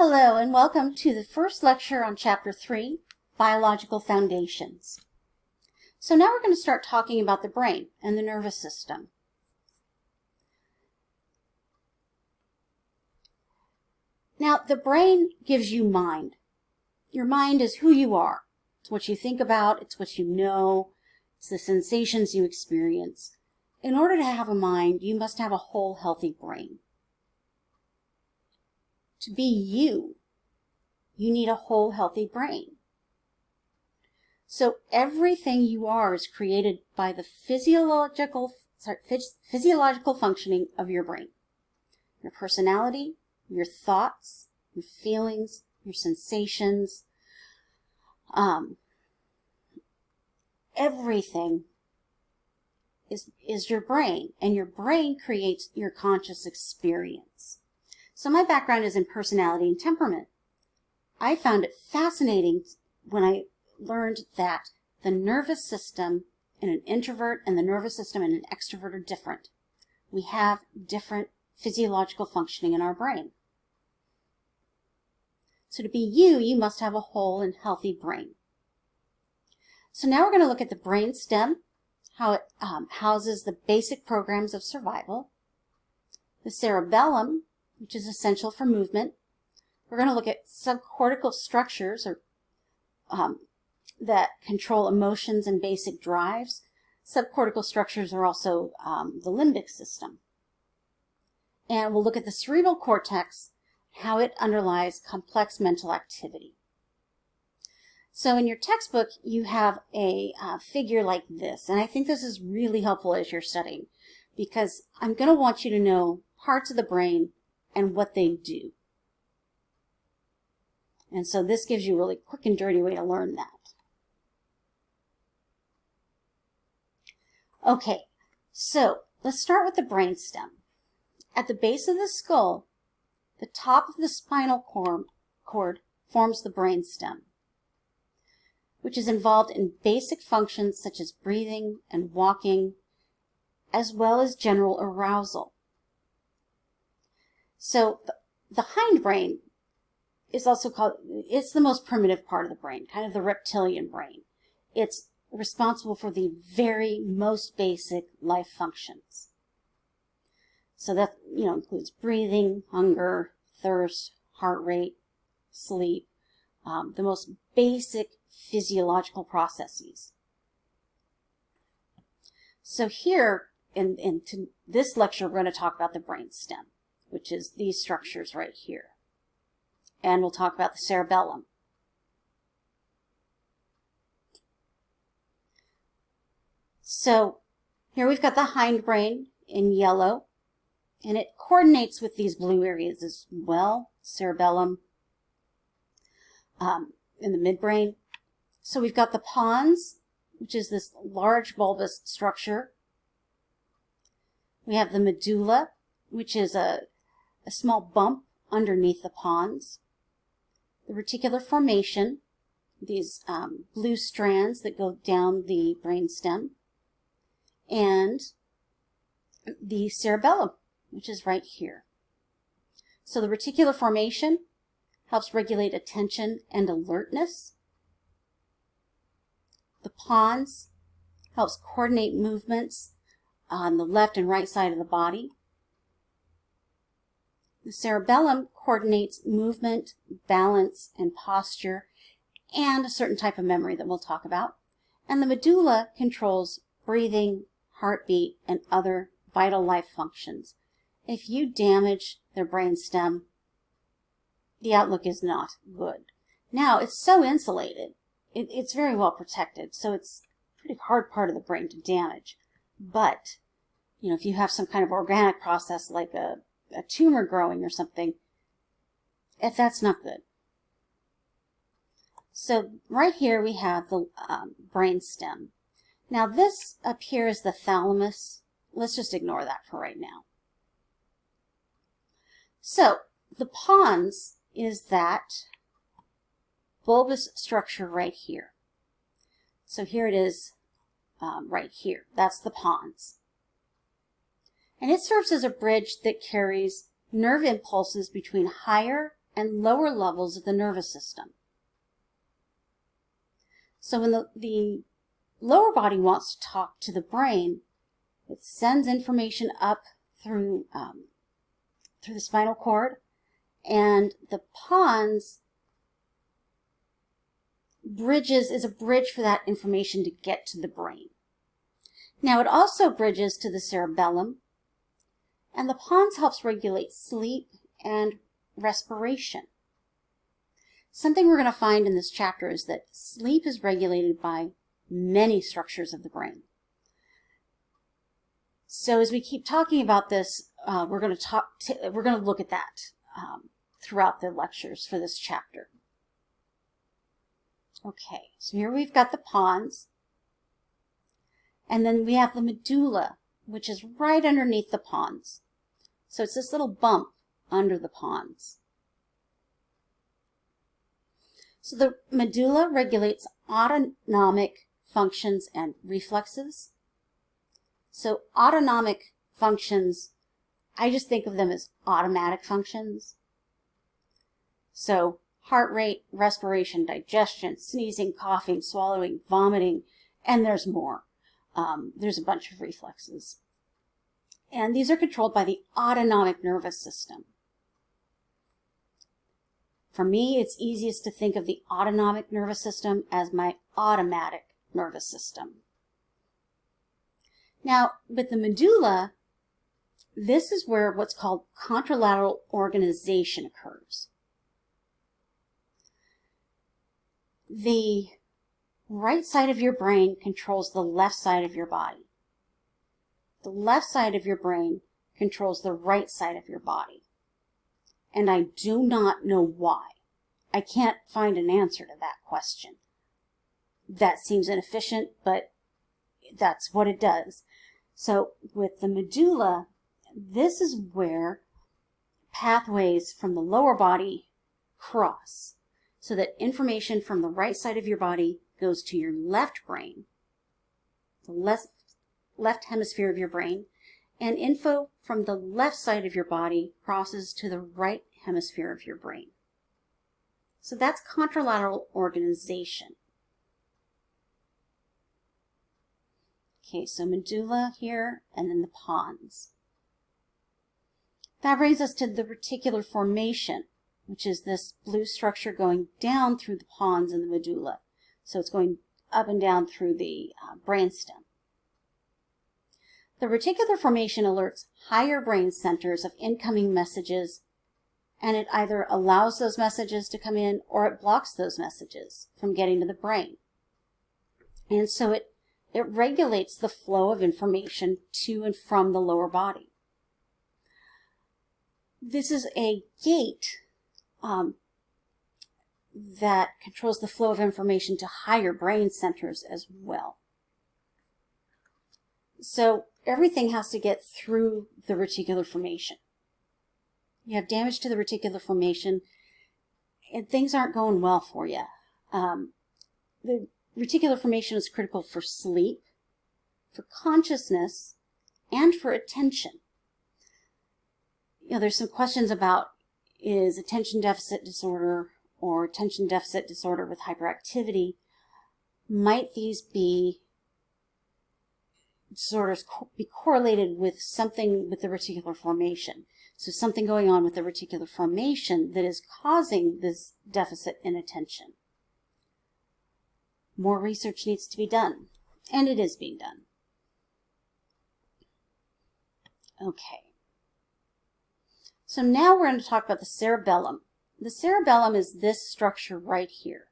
Hello and welcome to the first lecture on Chapter 3, Biological Foundations. So now we're going to start talking about the brain and the nervous system. Now, the brain gives you mind. Your mind is who you are. It's what you think about, it's what you know, it's the sensations you experience. In order to have a mind, you must have a whole, healthy brain. To be you need a whole, healthy brain. So everything you are is created by the physiological functioning of your brain. Your personality, your thoughts, your feelings, your sensations, everything is your brain, and your brain creates your conscious experience. So my background is in personality and temperament. I found it fascinating when I learned that the nervous system in an introvert and the nervous system in an extrovert are different. We have different physiological functioning in our brain. So to be you must have a whole and healthy brain. So now we're going to look at the brain stem, how it houses the basic programs of survival, the cerebellum, which is essential for movement. We're going to look at subcortical structures that control emotions and basic drives. Subcortical structures are also the limbic system. And we'll look at the cerebral cortex, how it underlies complex mental activity. So in your textbook, you have a figure like this, and I think this is really helpful as you're studying, because I'm going to want you to know parts of the brain and what they do. And so this gives you a really quick and dirty way to learn that. Okay, so let's start with the brainstem. At the base of the skull, the top of the spinal cord forms the brainstem, which is involved in basic functions such as breathing and walking, as well as general arousal. So the hindbrain is also called, it's the most primitive part of the brain, kind of the reptilian brain. It's responsible for the very most basic life functions. So that, includes breathing, hunger, thirst, heart rate, sleep, the most basic physiological processes. So here, in this lecture, we're going to talk about the brainstem, which is these structures right here. And we'll talk about the cerebellum. So here we've got the hindbrain in yellow, and it coordinates with these blue areas as well, cerebellum, in the midbrain. So we've got the pons, which is this large bulbous structure. We have the medulla, which is a small bump underneath the pons. The reticular formation, these blue strands that go down the brainstem, and the cerebellum, which is right here. So the reticular formation helps regulate attention and alertness. The pons helps coordinate movements on the left and right side of the body. The cerebellum coordinates movement, balance, and posture, and a certain type of memory that we'll talk about. And the medulla controls breathing, heartbeat, and other vital life functions. If you damage their brainstem, the outlook is not good. Now, it's so insulated, it's very well protected, so it's a pretty hard part of the brain to damage. But, if you have some kind of organic process like a tumor growing or something, that's not good. So right here we have the brainstem. Now this up here is the thalamus. Let's just ignore that for right now. So the pons is that bulbous structure right here. So here it is right here. That's the pons. And it serves as a bridge that carries nerve impulses between higher and lower levels of the nervous system. So when the lower body wants to talk to the brain, it sends information up through the spinal cord, and the pons is a bridge for that information to get to the brain. Now it also bridges to the cerebellum, and the pons helps regulate sleep and respiration. Something we're going to find in this chapter is that sleep is regulated by many structures of the brain. So as we keep talking about this, we're going to look at that throughout the lectures for this chapter. Okay, so here we've got the pons, and then we have the medulla, which is right underneath the pons. So it's this little bump under the pons. So the medulla regulates autonomic functions and reflexes. So autonomic functions, I just think of them as automatic functions. So heart rate, respiration, digestion, sneezing, coughing, swallowing, vomiting, and there's more. There's a bunch of reflexes. And these are controlled by the autonomic nervous system. For me, it's easiest to think of the autonomic nervous system as my automatic nervous system. Now, with the medulla, this is where what's called contralateral organization occurs. The right side of your brain controls the left side of your body. The left side of your brain controls the right side of your body. And I do not know why. I can't find an answer to that question. That seems inefficient, but that's what it does. So with the medulla, this is where pathways from the lower body cross, so that information from the right side of your body goes to your left brain, the left hemisphere of your brain, and info from the left side of your body crosses to the right hemisphere of your brain. So that's contralateral organization. Okay, so medulla here, and then the pons. That brings us to the reticular formation, which is this blue structure going down through the pons and the medulla. So it's going up and down through the brainstem. The reticular formation alerts higher brain centers of incoming messages, and it either allows those messages to come in or it blocks those messages from getting to the brain. And so it regulates the flow of information to and from the lower body. This is a gate that controls the flow of information to higher brain centers as well. So everything has to get through the reticular formation. You have damage to the reticular formation, and things aren't going well for you. The reticular formation is critical for sleep, for consciousness, and for attention. There's some questions about, is attention deficit disorder or attention deficit disorder with hyperactivity, might these be disorders be correlated with something with the reticular formation? So something going on with the reticular formation that is causing this deficit in attention. More research needs to be done, and it is being done. Okay. So now we're going to talk about the cerebellum. The cerebellum is this structure right here,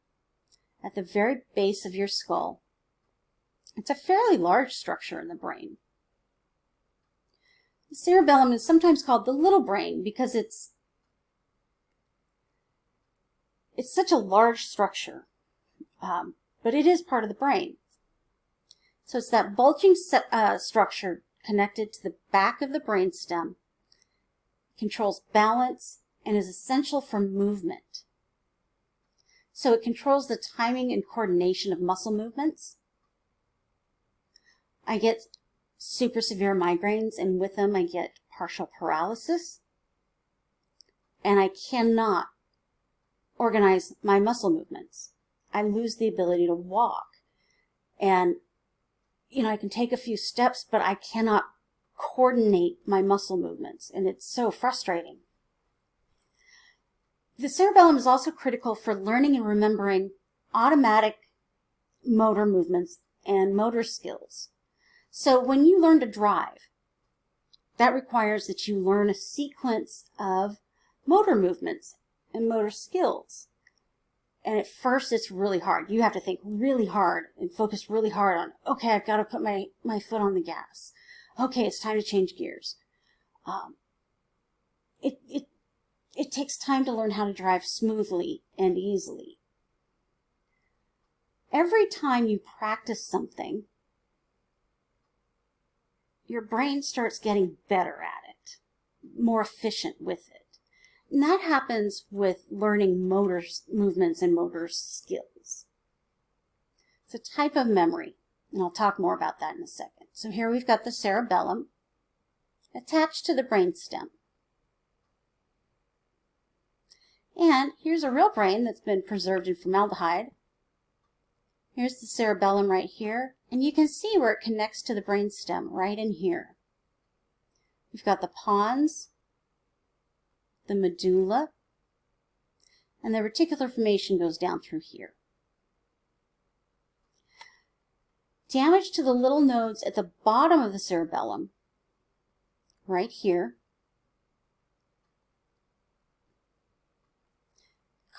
at the very base of your skull. It's a fairly large structure in the brain. The cerebellum is sometimes called the little brain because it's such a large structure, but it is part of the brain. So it's that bulging structure connected to the back of the brainstem, controls balance, and is essential for movement. So it controls the timing and coordination of muscle movements. I get super severe migraines, and with them I get partial paralysis. And I cannot organize my muscle movements. I lose the ability to walk. And, I can take a few steps, but I cannot coordinate my muscle movements, and it's so frustrating. The cerebellum is also critical for learning and remembering automatic motor movements and motor skills. So when you learn to drive, that requires that you learn a sequence of motor movements and motor skills. And at first it's really hard. You have to think really hard and focus really hard on, okay, I've got to put my foot on the gas. Okay, it's time to change gears. It takes time to learn how to drive smoothly and easily. Every time you practice something, your brain starts getting better at it, more efficient with it. And that happens with learning motor movements and motor skills. It's a type of memory, and I'll talk more about that in a second. So here we've got the cerebellum attached to the brainstem. And here's a real brain that's been preserved in formaldehyde. Here's the cerebellum right here, and you can see where it connects to the brainstem right in here. We've got the pons, the medulla, and the reticular formation goes down through here. Damage to the little nodes at the bottom of the cerebellum, right here,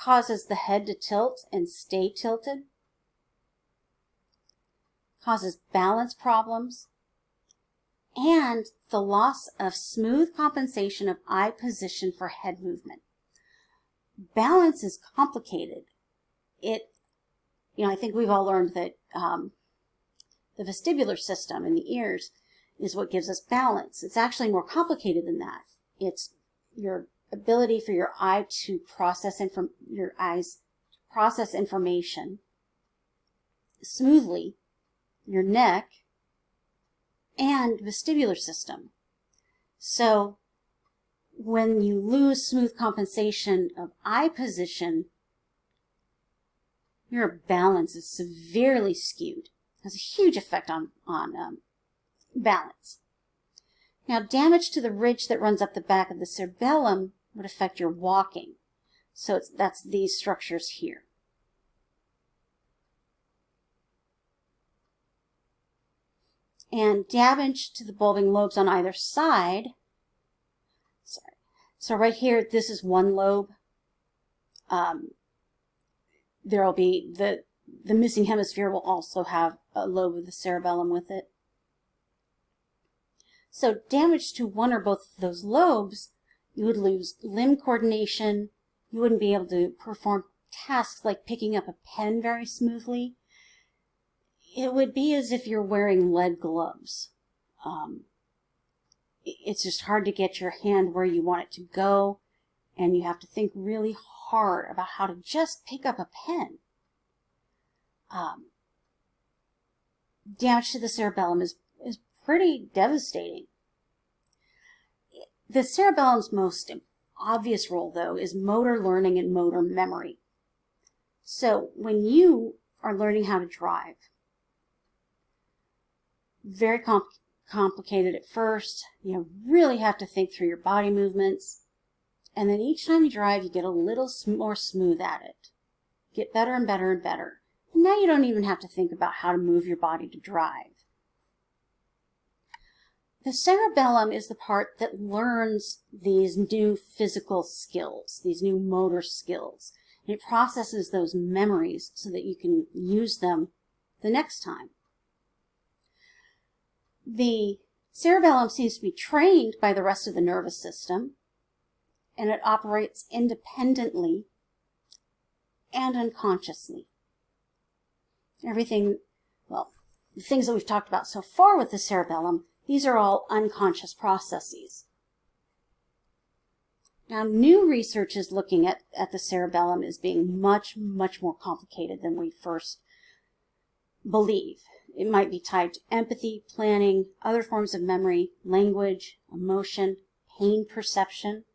causes the head to tilt and stay tilted, causes balance problems, and the loss of smooth compensation of eye position for head movement. Balance is complicated. I think we've all learned that the vestibular system in the ears is what gives us balance. It's actually more complicated than that. It's your ability for your eye to process information smoothly, your neck, and vestibular system. So when you lose smooth compensation of eye position, your balance is severely skewed. It has a huge effect on balance. Now, damage to the ridge that runs up the back of the cerebellum would affect your walking. So that's these structures here. And damage to the bulbing lobes on either side. So right here, this is one lobe. There will be the missing hemisphere will also have a lobe of the cerebellum with it. So damage to one or both of those lobes, you would lose limb coordination. You wouldn't be able to perform tasks like picking up a pen very smoothly. It would be as if you're wearing lead gloves. It's just hard to get your hand where you want it to go, and you have to think really hard about how to just pick up a pen. Damage to the cerebellum is pretty devastating. The cerebellum's most obvious role, though, is motor learning and motor memory. So when you are learning how to drive, very complicated at first, you really have to think through your body movements, and then each time you drive, you get a little more smooth at it. Get better and better and better. And now you don't even have to think about how to move your body to drive. The cerebellum is the part that learns these new physical skills, these new motor skills. And it processes those memories so that you can use them the next time. The cerebellum seems to be trained by the rest of the nervous system, and it operates independently and unconsciously. The things that we've talked about so far with the cerebellum, these are all unconscious processes. Now, new research is looking at the cerebellum as being much, much more complicated than we first believe. It might be tied to empathy, planning, other forms of memory, language, emotion, pain perception.